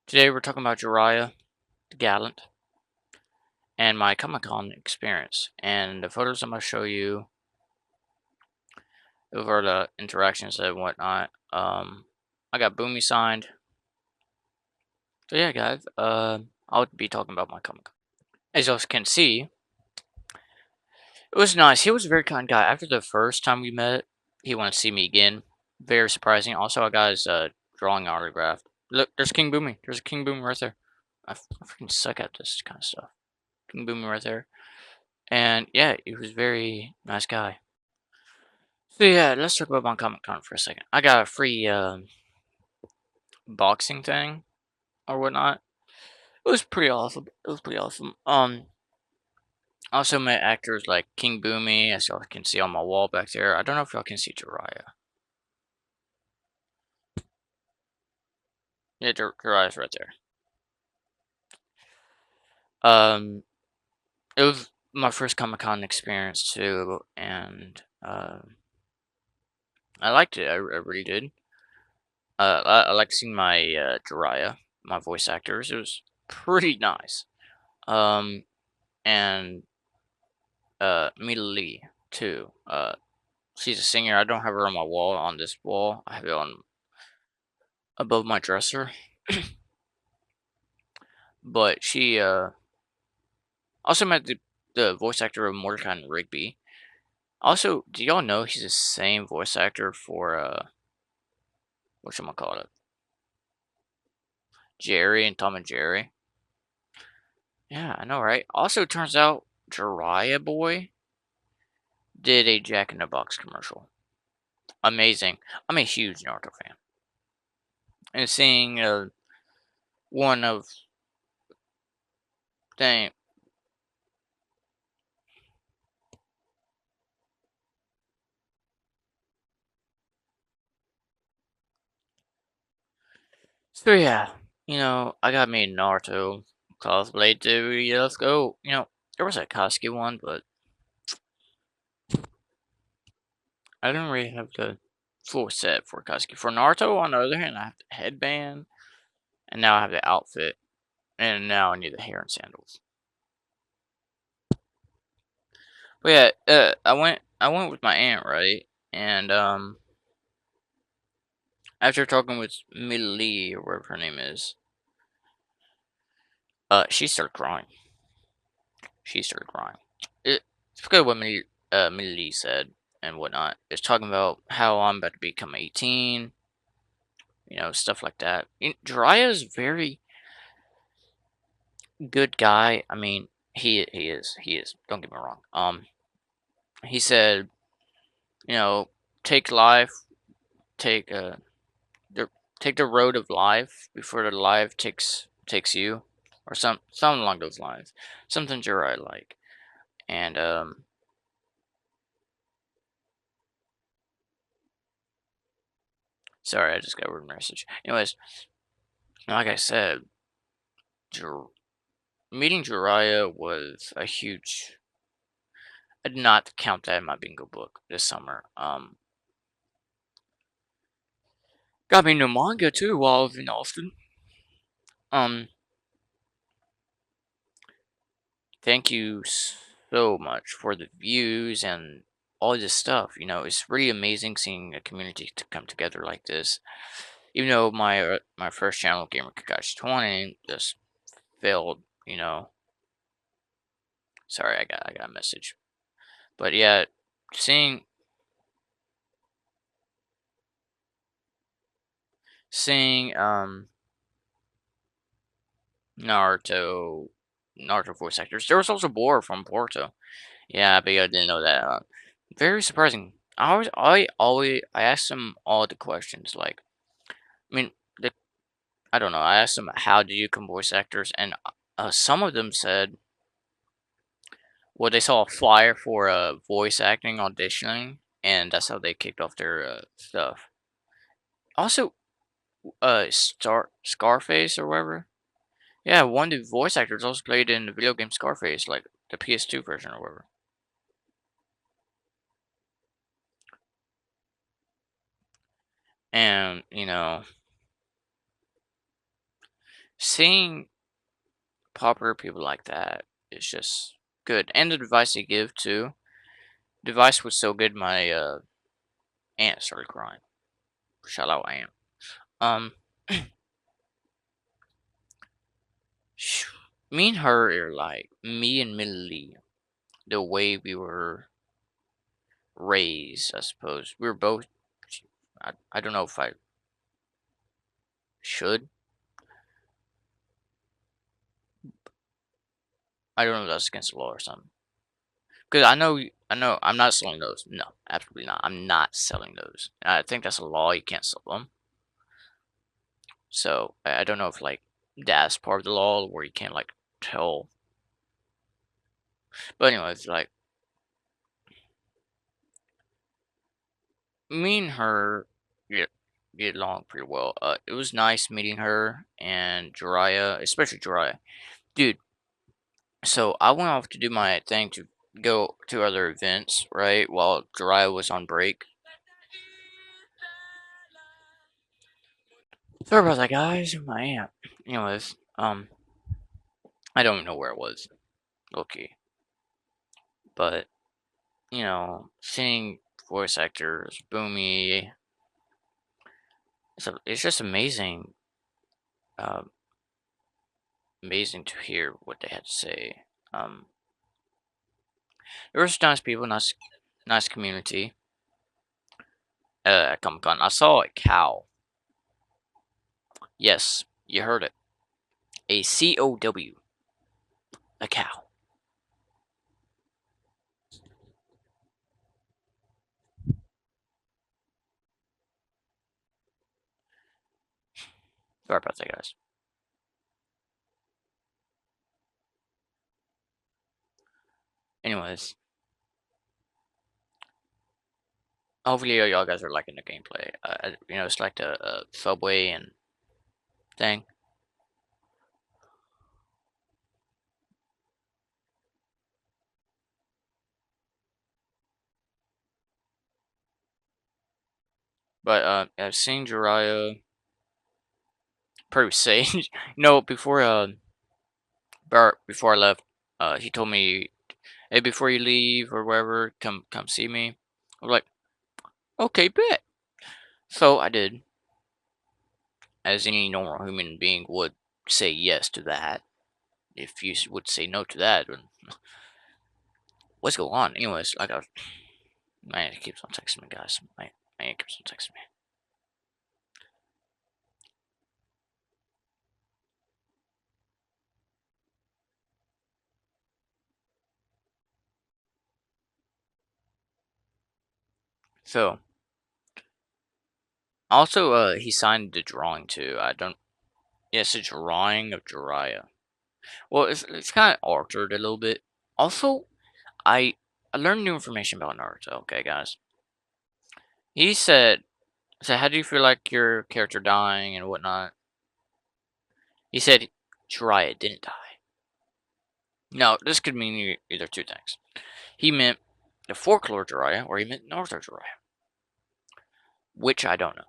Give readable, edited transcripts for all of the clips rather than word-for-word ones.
Today we're talking about Jiraiya the Gallant and my Comic-Con experience. And the photos I'm going to show you over the interactions and whatnot. I got Boomy signed. So yeah, guys, I'll be talking about my Comic-Con. As you can see, it was nice. He was a very kind guy. After the first time we met, he wanted to see me again. Very surprising. Also, I got his drawing autographed. Look, there's King Boomy. There's a King Boomy right there. I freaking suck at this kind of stuff. King Boomy right there. And yeah, he was a very nice guy. So yeah, let's talk about my Comic Con for a second. I got a free boxing thing or whatnot. It was pretty awesome. It was pretty awesome. I also met actors like King Boomy, as y'all can see on my wall back there. I don't know if y'all can see Jiraiya. Yeah, Jiraiya's right there. Um, it was my first Comic Con experience too, and I liked it. I really did. I like seeing my Jiraiya, my voice actors. It was pretty nice. Um, and Mila Lee too. She's a singer. I don't have her on my wall on this wall. I have it on above my dresser. But she also met the voice actor of Mordecai and Rigby. Also, do y'all know he's the same voice actor for whatchamacallit? Jerry and Tom and Jerry. Yeah, I know, right? Also, turns out Jiraiya Boy did a Jack in the Box commercial. Amazing. I'm a huge Naruto fan. And seeing one of dang. So yeah, I got me a Naruto cosplay too. Yeah, let's go. There was a Kosuke one, but I didn't really have the full set for Kosuke. For Naruto, on the other hand, I have the headband, and now I have the outfit, and now I need the hair and sandals. But yeah, I went with my aunt, right? And after talking with Millie or whatever her name is, she started crying. She started crying. It's because what Millie said and whatnot. It's talking about how I'm about to become 18, stuff like that. Jiraiya is very good guy. I mean, he is. Don't get me wrong. He said, you know, take life, take the take the road of life before the life takes you, or something along those lines. Something Jiraiya like, and sorry, I just got a weird message. Anyways, like I said, Jir- meeting Jiraiya was a huge. I did not count that in my bingo book this summer. Got me into manga too while I was in Austin. Um, thank you so much for the views and all this stuff. It's really amazing seeing a community to come together like this. Even though my first channel, Gamer Kakashi 20, just failed. Sorry, I got a message. But yeah, seeing seeing Naruto Naruto voice actors. There was also Bor from Porto. Yeah, but I didn't know that. Very surprising. I asked them all the questions. Like, I mean, the I don't know. I asked them how do you become voice actors, and some of them said, well, they saw a flyer for voice acting auditioning, and that's how they kicked off their stuff. Also, Scarface or whatever. Yeah, one of the voice actors also played in the video game Scarface, like the PS2 version or whatever. And seeing popular people like that is just good. And the advice they give too. The advice was so good my aunt started crying. Shout out aunt. Um me and her are like me and Millie, the way we were raised, I suppose. We were both I don't know if I should. I don't know if that's against the law or something. Because I know I'm not selling those. No, absolutely not. I'm not selling those. I think that's a law. You can't sell them. So I don't know if like that's part of the law where you can't like tell. But anyways, like me and her get along pretty well. It was nice meeting her and Jiraiya, especially Jiraiya, dude. So I went off to do my thing to go to other events, right? While Jiraiya was on break. Sorry about that, guys. My aunt. Anyways, I don't know where it was. Okay, but seeing voice actors, Boomy, it's just amazing. Um, Amazing to hear what they had to say. There was nice people, nice community. At Comic Con, I saw a cow. Yes, you heard it. A COW, a cow. Sorry about that, guys. Anyways, hopefully y'all guys are liking the gameplay. It's like the subway and thing. But I've seen Jiraiya pretty sage. Before before I left, he told me, "Hey, before you leave or wherever, come see me." I was like, "Okay, bet." So I did, as any normal human being would say yes to that. If you would say no to that, then what's going on? Anyways, like I was, man, he keeps on texting me, guys. Man, he keeps on texting me. So also, he signed the drawing too. I don't. Yeah, it's a drawing of Jiraiya. Well, it's kind of altered a little bit. Also, I I learned new information about Naruto. Okay, guys. He said, "So how do you feel like your character dying and whatnot?" He said, "Jiraiya didn't die." Now, this could mean either two things. He meant the folklore Jiraiya, or he meant Naruto Jiraiya, which I don't know.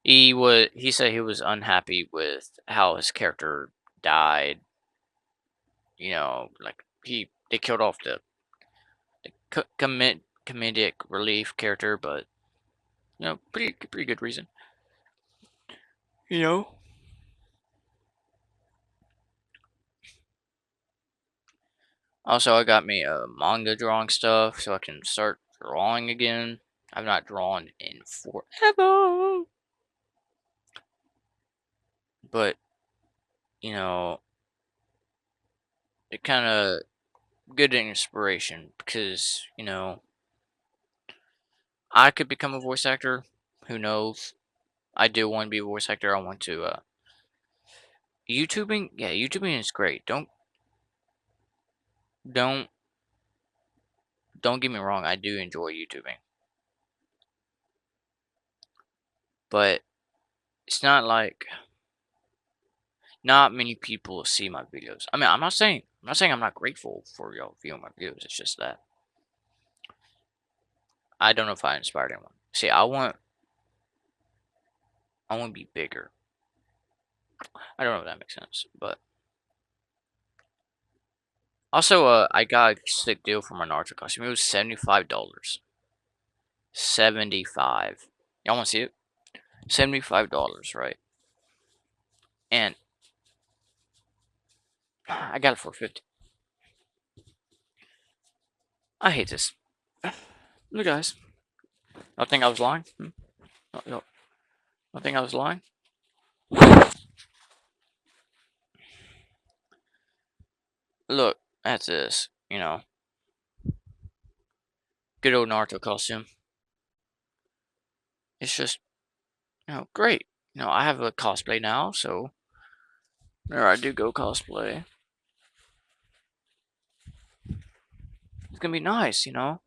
He said he was unhappy with how his character died. Like they killed off the comedic relief character, but pretty good reason. You know. Also, I got me a manga drawing stuff so I can start drawing again. I've not drawn in forever, but you know, it kind of good inspiration because I could become a voice actor. Who knows? I do want to be a voice actor. I want to YouTubing. Yeah, YouTubing is great. Don't don't get me wrong. I do enjoy YouTubing, but it's not like not many people see my videos. I mean, I'm not saying I'm not grateful for y'all viewing my videos. It's just that I don't know if I inspired anyone. See, I want to be bigger. I don't know if that makes sense, but also, I got a sick deal for my Naruto costume. It was $75. 75. Y'all want to see it? $75, right? And I got it for 50. I hate this. Look, guys. I think I was lying. No, no, I think I was lying. Look, that's this. Good old Naruto costume. It's just, great. I have a cosplay now, so there I do go cosplay. It's gonna be nice. And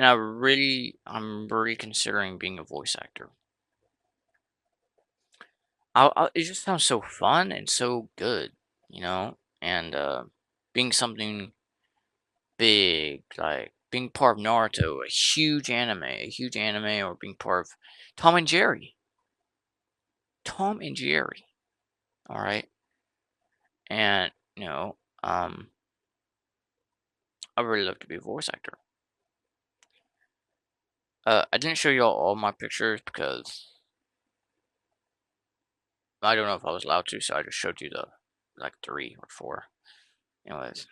I'm really considering being a voice actor. It just sounds so fun and so good. And being something big, like being part of Naruto, a huge anime, or being part of Tom and Jerry, Tom and Jerry. All right, and I really love to be a voice actor. I didn't show y'all all my pictures because I don't know if I was allowed to, so I just showed you the like 3 or 4. Anyways,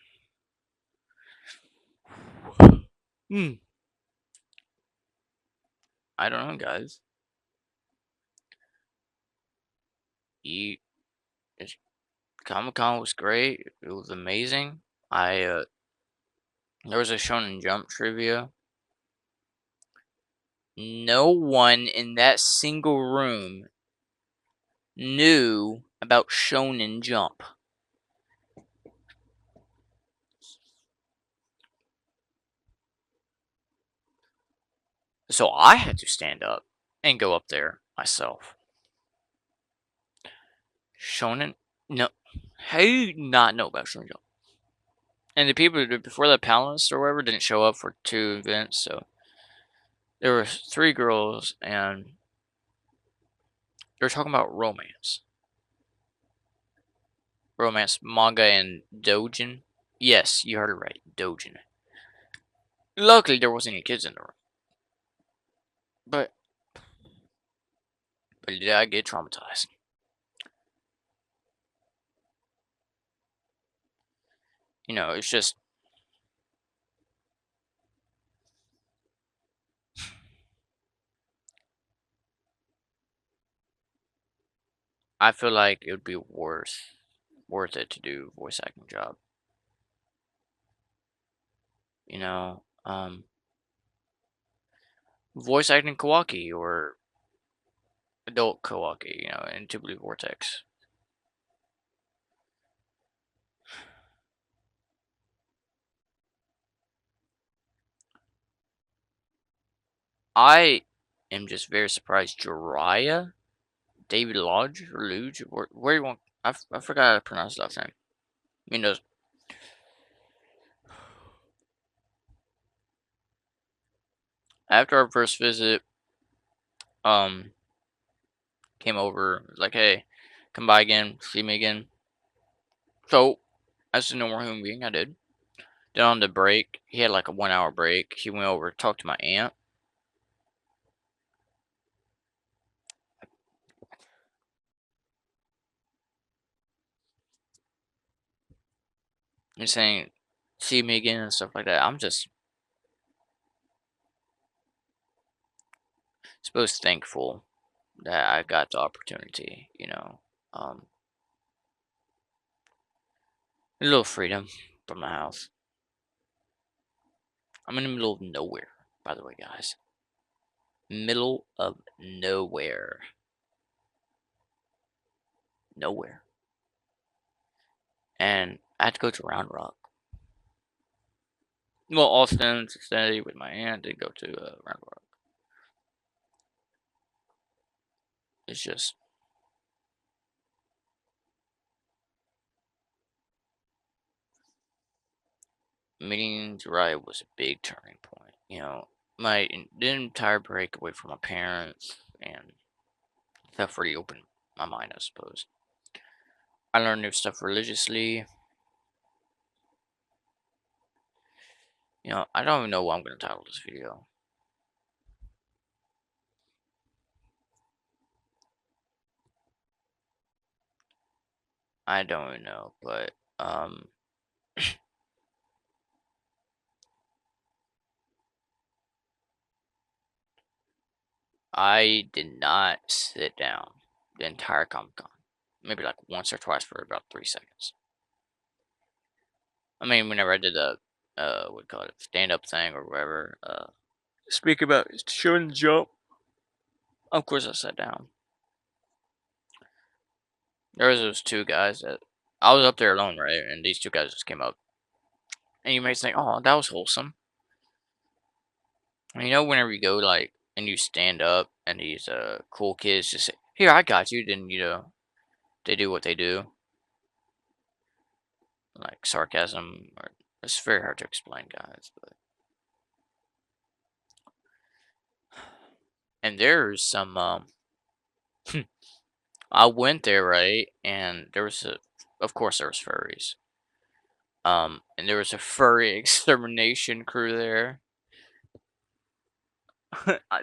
hmm, I don't know, guys. You, Comic Con was great. It was amazing. There was a Shonen Jump trivia. No one in that single room knew about Shonen Jump. So I had to stand up and go up there myself. Shonen? No. How do you not know about Shonen Jump? And the people before the panelists or whatever didn't show up for 2 events, so there were 3 girls and they were talking about romance. Romance manga and doujin. Yes, you heard it right. Doujin. Luckily there wasn't any kids in the room. But did I get traumatized? It's just I feel like it would be worth it to do voice acting job. You know, voice acting Kawaki or adult Kawaki, in Two Blue Vortex. I am just very surprised Jiraiya, David Lodge or Luge, where you want? I forgot how to pronounce that name. Those after our first visit, um, came over, was like, hey, come by again, see me again. So, as a normal human being, I did. Then on the break, he had like a 1 hour break. He went over, talked to my aunt, and saying, see me again and stuff like that. I'm just suppose thankful that I got the opportunity. Um, a little freedom from the house. I'm in the middle of nowhere, by the way, guys. Middle of nowhere. Nowhere. And I had to go to Round Rock. Well, Austin to stay with my aunt, did go to Round Rock. It's just meeting Jiraiya was a big turning point. The entire break away from my parents and stuff really opened my mind, I suppose. I learn new stuff religiously. I don't even know what I'm gonna title this video. I don't even know, but I did not sit down the entire Comic Con. Maybe like once or twice for about 3 seconds. I mean, whenever I did the what do you call it, stand up thing or whatever, speak about showing the jump. Of course, I sat down. There was those two guys that I was up there alone, right? And these two guys just came up, and you may think, "Oh, that was wholesome." And whenever you go like and you stand up, and these cool kids just say, "Here, I got you," then they do what they do, like sarcasm, or it's very hard to explain, guys. But and there's some I went there, right, and of course there was furries. And there was a furry extermination crew there.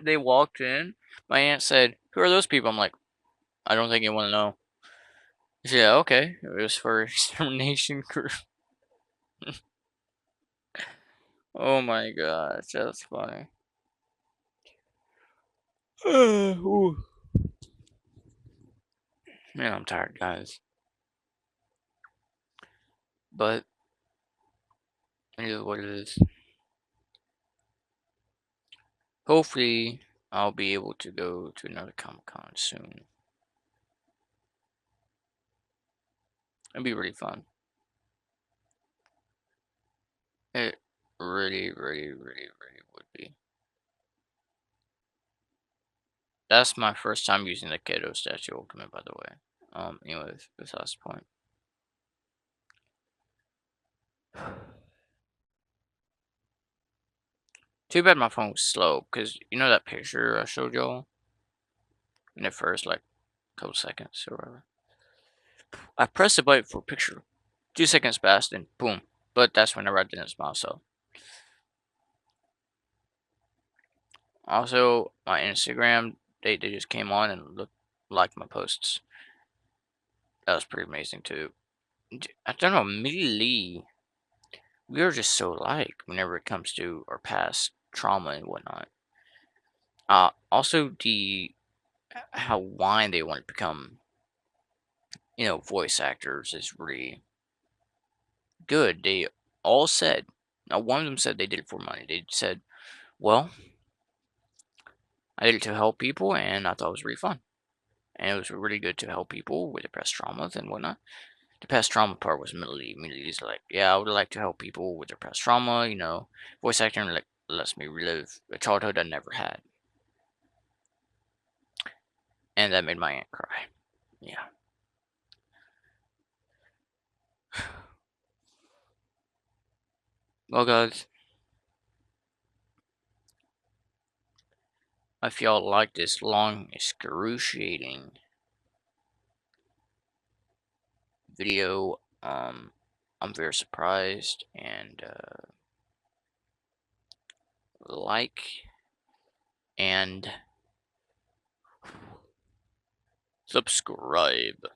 They walked in. My aunt said, "Who are those people?" I'm like, "I don't think you want to know." She said, "Yeah, okay." It was furry extermination crew. Oh my gosh, that's funny. Ooh. Man, I'm tired, guys. But it is what it is. Hopefully, I'll be able to go to another Comic Con soon. It'd be really fun. It really, really, really, really would be. That's my first time using the Kato statue ultimate, by the way. Anyways, besides the point. Too bad my phone was slow, because that picture I showed y'all in the first, like, couple seconds or whatever. I pressed the button for picture. 2 seconds passed, and boom. But that's whenever I didn't smile, so. Also, my Instagram, they just came on and liked my posts. That was pretty amazing, too. I don't know, immediately, we are just so alike whenever it comes to our past trauma and whatnot. Also, how wine they want to become, voice actors is really good. They all said, now one of them said they did it for money. They said, well, I did it to help people, and I thought it was really fun. And it was really good to help people with depressed traumas and whatnot. The past trauma part was immediately he's like, yeah, I would like to help people with their past trauma. Voice acting like lets me relive a childhood I never had, and that made my aunt cry. Yeah. Well, guys, if y'all like this long, excruciating video, I'm very surprised, and like and subscribe.